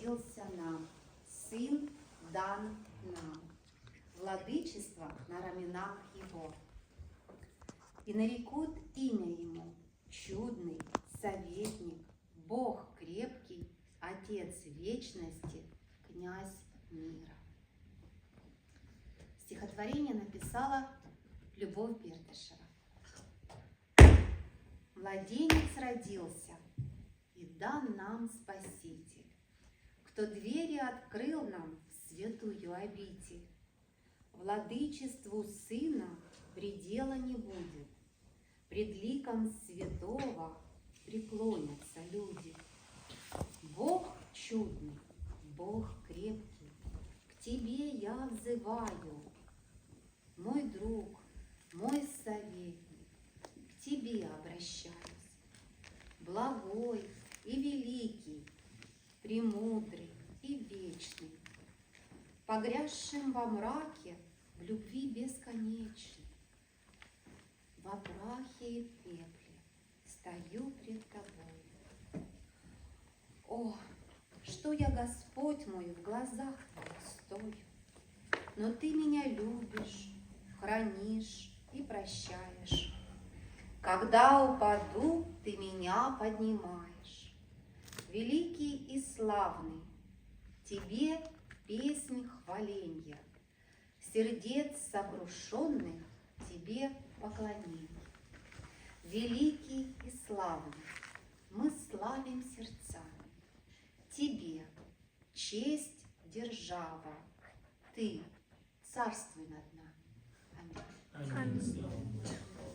родился нам, сын дан нам, владычество на раменах его. И нарекут имя ему чудный, советник, Бог крепкий, Отец вечности, князь мира. Стихотворение написала Любовь Бертышева. Младенец родился, и дан нам Спаситель, кто двери открыл нам в святую обитель. Владычеству Сына предела не будет, пред ликом святого преклонятся люди. Бог чудный, Бог крепкий, к Тебе я взываю, мой друг, мой советник, к Тебе обращаюсь. Благой и великий, премудрый и вечный, погрязшим во мраке, в любви бесконечной, во прахе и пепле стою пред Тобой. О, что я, Господь мой, в глазах Твоих стою, но Ты меня любишь, хранишь и прощаешь. Когда упаду, Ты меня поднимаешь. Великий и славный, Тебе песнь хваленья, сердец сокрушенных Тебе поклонение. Великий и славный, мы славим сердцами, Тебе честь, держава, Ты царствуй над нами. Аминь. Аминь.